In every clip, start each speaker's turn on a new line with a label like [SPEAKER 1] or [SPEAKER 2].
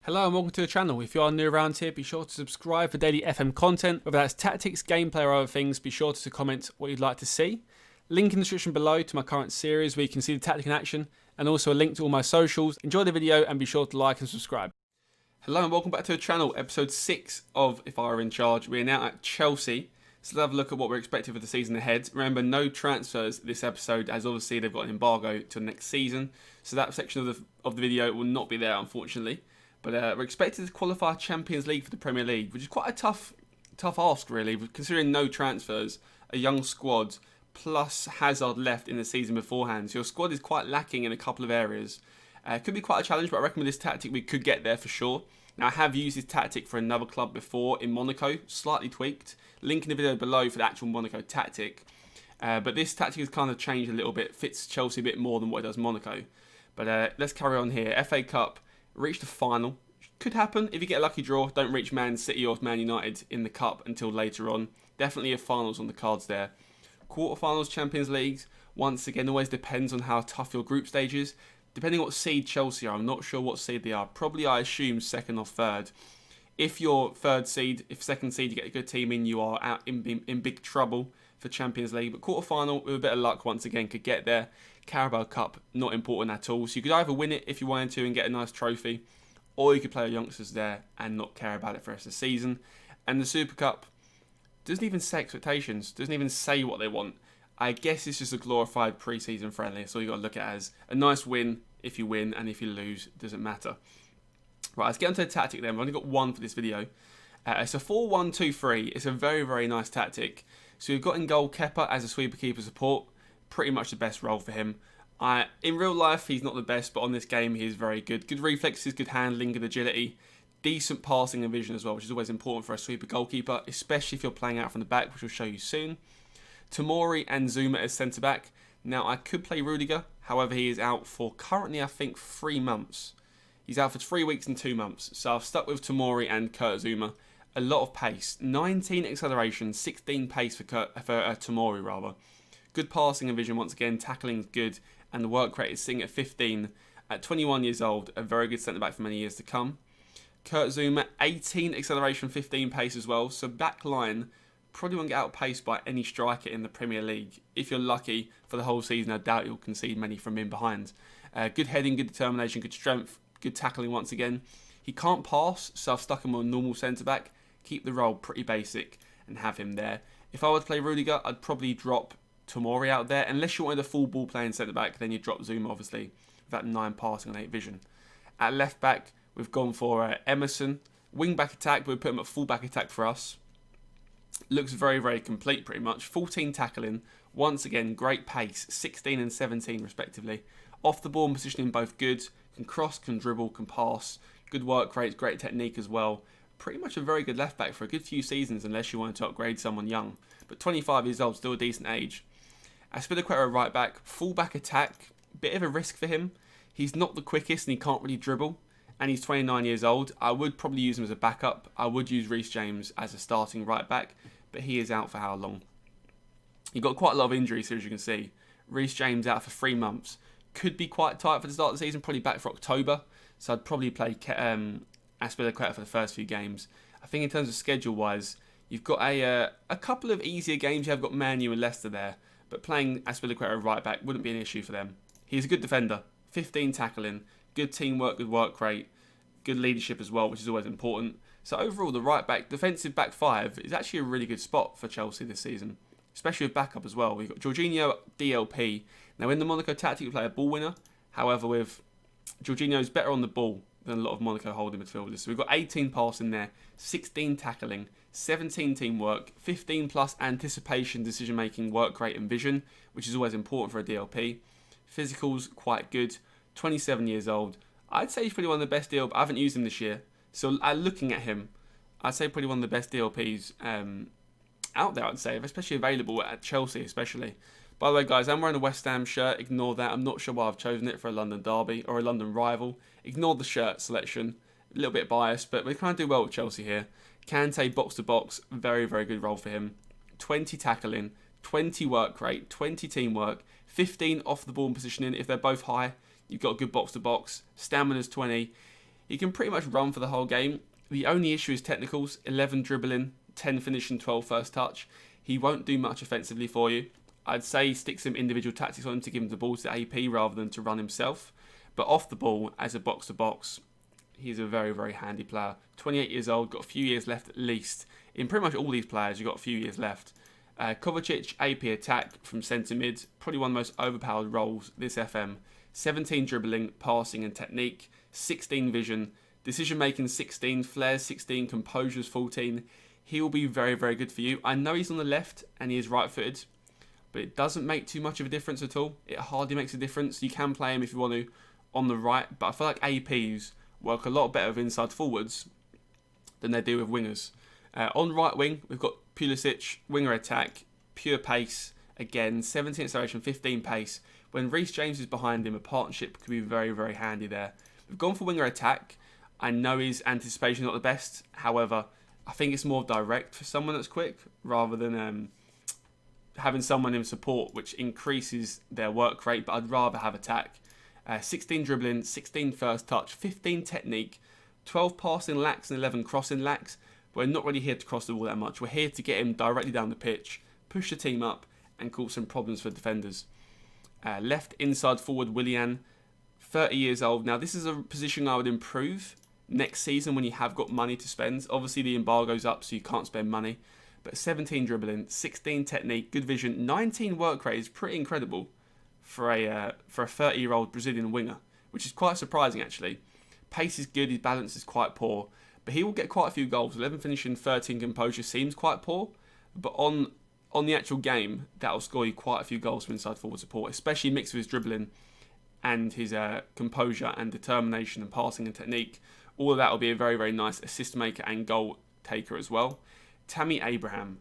[SPEAKER 1] Hello and welcome to the channel. If you are new around here, be sure to subscribe for daily FM content, whether that's tactics, gameplay or other things. Be sure to comment what you'd like to see. Link in the description below to my current series where you can see the tactic in action, and also a link to all my socials. Enjoy the video and be sure to like and subscribe. Hello and welcome back to the channel, episode 6 of If I Were In Charge. We are now at Chelsea, so let's have a look at what we're expecting for the season ahead. Remember, no transfers this episode, as obviously they've got an embargo till next season, so that section of the video will not be there, unfortunately. But we're expected to qualify Champions League for the Premier League, which is quite a tough ask, really, considering no transfers, a young squad, plus Hazard left in the season beforehand. So your squad is quite lacking in a couple of areas. It could be quite a challenge, but I reckon with this tactic we could get there for sure. Now, I have used this tactic for another club before in Monaco, slightly tweaked. Link in the video below for the actual Monaco tactic. But this tactic has kind of changed a little bit, fits Chelsea a bit more than what it does Monaco. But let's carry on here. FA Cup. Reach the final. Could happen if you get a lucky draw. Don't reach Man City or Man United in the cup until later on. Definitely a finals on the cards there. Quarterfinals, Champions Leagues. Once again, always depends on how tough your group stage is. Depending on what seed Chelsea are, I'm not sure what seed they are. Probably, I assume, second or third. If you're third seed, if second seed, you get a good team in, you are out in big trouble for Champions League. But quarterfinal, with a bit of luck, once again, could get there. Carabao Cup, not important at all. So you could either win it if you wanted to and get a nice trophy, or you could play your youngsters there and not care about it for the rest of the season. And the Super Cup doesn't even say expectations, doesn't even say what they want. I guess it's just a glorified pre-season friendly, so you got to look at it as a nice win if you win, and if you lose, it doesn't matter. Right, let's get onto the tactic then. We've only got one for this video. It's a 4-1-2-3. It's a very, very nice tactic. So we've got in goal Kepa as a sweeper keeper support. Pretty much the best role for him. In real life, he's not the best, but on this game, he is very good. Good reflexes, good handling, good agility. Decent passing and vision as well, which is always important for a sweeper goalkeeper, especially if you're playing out from the back, which I'll show you soon. Tomori and Zuma as centre-back. Now, I could play Rudiger. However, he is out for currently, I think, 3 months. He's out for 3 weeks and 2 months. So I've stuck with Tomori and Kurt Zuma. A lot of pace. 19 acceleration, 16 pace for Tomori, rather. Good passing and vision once again, tackling is good, and the work rate is sitting at 15. At 21 years old, a very good centre-back for many years to come. Kurt Zuma, 18 acceleration, 15 pace as well, so back line probably won't get outpaced by any striker in the Premier League. If you're lucky for the whole season, I doubt you'll concede many from in behind. Good heading, good determination, good strength, good tackling once again. He can't pass, so I've stuck him on normal centre-back. Keep the role pretty basic and have him there. If I were to play Rudiger, I'd probably drop Tomori out there. Unless you wanted a full ball playing centre-back, then you drop Zuma, obviously, with that 9 passing and 8 vision. At left-back, we've gone for Emerson. Wing-back attack, we've put him at full-back attack for us. Looks very, very complete, pretty much. 14 tackling. Once again, great pace. 16 and 17, respectively. Off the ball and positioning both good. Can cross, can dribble, can pass. Good work rate, great technique as well. Pretty much a very good left-back for a good few seasons, unless you wanted to upgrade someone young. But 25 years old, still a decent age. Aspilicueta right back, full back attack, bit of a risk for him. He's not the quickest and he can't really dribble, and he's 29 years old. I would probably use him as a backup. I would use Reece James as a starting right back, but he is out for how long? He got quite a lot of injuries here, as you can see. Reece James out for 3 months. Could be quite tight for the start of the season, probably back for October. So I'd probably play Aspilicueta for the first few games. I think in terms of schedule-wise, you've got a couple of easier games. You have got Man U and Leicester there. But playing Aspilicueta right back wouldn't be an issue for them. He's a good defender, 15 tackling, good teamwork, good work rate, good leadership as well, which is always important. So overall, the right back, defensive back 5 is actually a really good spot for Chelsea this season, especially with backup as well. We've got Jorginho, DLP. Now in the Monaco tactic, we play a ball winner. However, with Jorginho's better on the ball than a lot of Monaco holding midfielders. So we've got 18 passing there, 16 tackling, 17 teamwork, 15 plus anticipation, decision making, work rate and vision, which is always important for a DLP. Physicals quite good, 27 years old. I'd say he's probably one of the best DLPs. I haven't used him this year, so looking at him, I'd say probably one of the best DLPs out there, I'd say, especially available at Chelsea especially. By the way, guys, I'm wearing a West Ham shirt. Ignore that. I'm not sure why I've chosen it for a London derby or a London rival. Ignore the shirt selection. A little bit biased, but we kind of do well with Chelsea here. Kante, box to box. Very, very good role for him. 20 tackling, 20 work rate, 20 teamwork, 15 off the ball and positioning. If they're both high, you've got a good box to box. Stamina's 20. He can pretty much run for the whole game. The only issue is technicals, 11 dribbling, 10 finishing, 12 first touch. He won't do much offensively for you. I'd say stick some individual tactics on him to give him the ball to AP rather than to run himself. But off the ball, as a box-to-box, he's a very, very handy player. 28 years old, got a few years left at least. In pretty much all these players, you've got a few years left. Kovacic, AP attack from centre mid, probably one of the most overpowered roles this FM. 17 dribbling, passing and technique, 16 vision, decision making 16, flares 16, composure's 14. He will be very, very good for you. I know he's on the left and he is right footed, but it doesn't make too much of a difference at all. It hardly makes a difference. You can play him if you want to on the right, but I feel like APs work a lot better with inside forwards than they do with wingers. On right wing, we've got Pulisic, winger attack, pure pace, again, 17 acceleration, 15 pace. When Reece James is behind him, a partnership could be very, very handy there. We've gone for winger attack. I know his anticipation is not the best. However, I think it's more direct for someone that's quick rather than having someone in support, which increases their work rate, but I'd rather have attack. 16 dribbling, 16 first touch, 15 technique, 12 passing lacks and 11 crossing lacks. We're not really here to cross the ball that much. We're here to get him directly down the pitch, push the team up, and cause some problems for defenders. Left inside forward, Willian, 30 years old. Now, this is a position I would improve next season when you have got money to spend. Obviously, the embargo's up, so you can't spend money. But 17 dribbling, 16 technique, good vision, 19 work rate is pretty incredible for a 30-year-old Brazilian winger, which is quite surprising, actually. Pace is good, his balance is quite poor, but he will get quite a few goals. 11 finishing, 13 composure seems quite poor, but on the actual game, that will score you quite a few goals from inside forward support, especially mixed with his dribbling and his composure and determination and passing and technique. All of that will be a very, very nice assist maker and goal taker as well. Tammy Abraham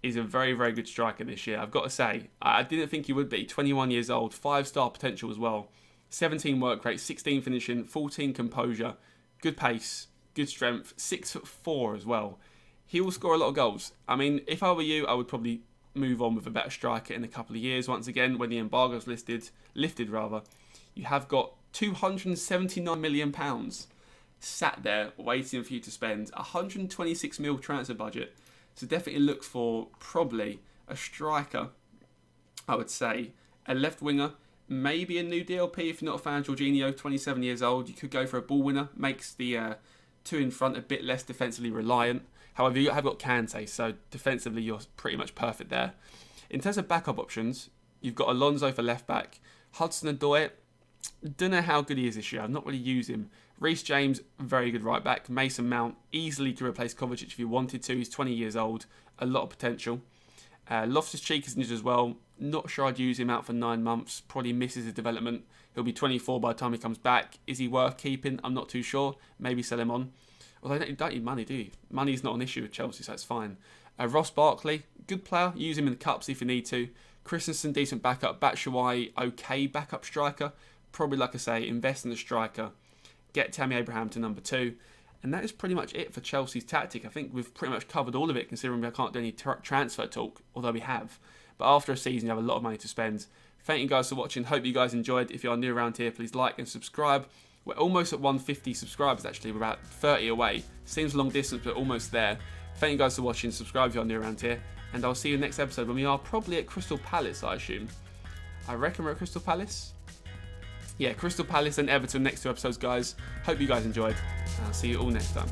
[SPEAKER 1] is a very, very good striker this year. I've got to say, I didn't think he would be. 21 years old, 5-star potential as well. 17 work rate, 16 finishing, 14 composure, good pace, good strength, 6'4" as well. He will score a lot of goals. I mean, if I were you, I would probably move on with a better striker in a couple of years. Once again, when the embargo's lifted, you have got £279 million sat there waiting for you to spend. 126 mil transfer budget. So definitely look for probably a striker, I would say. A left winger, maybe a new DLP if you're not a fan of Jorginho, 27 years old. You could go for a ball winner, makes the two in front a bit less defensively reliant. However, you have got Kante, so defensively you're pretty much perfect there. In terms of backup options, you've got Alonso for left back. Hudson-Odoi, don't know how good he is this year. I've not really used him. Reece James, very good right back. Mason Mount, easily could replace Kovacic if you wanted to. He's 20 years old, a lot of potential. Loftus-Cheek is injured as well. Not sure I'd use him out for 9 months. Probably misses his development. He'll be 24 by the time he comes back. Is he worth keeping? I'm not too sure. Maybe sell him on. Although you don't need money, do you? Money's not an issue with Chelsea, so that's fine. Ross Barkley, good player. Use him in the cups if you need to. Christensen, decent backup. Batshuayi, okay backup striker. Probably, like I say, invest in the striker. Get Tammy Abraham to number 2. And that is pretty much it for Chelsea's tactic. I think we've pretty much covered all of it, considering we can't do any transfer talk, although we have. But after a season, you have a lot of money to spend. Thank you guys for watching. Hope you guys enjoyed. If you are new around here, please like and subscribe. We're almost at 150 subscribers, actually. We're about 30 away. Seems a long distance, but almost there. Thank you guys for watching. Subscribe if you are new around here. And I'll see you next episode when we are probably at Crystal Palace, I assume. I reckon we're at Crystal Palace. Yeah, Crystal Palace and Everton next 2 episodes, guys. Hope you guys enjoyed. And I'll see you all next time.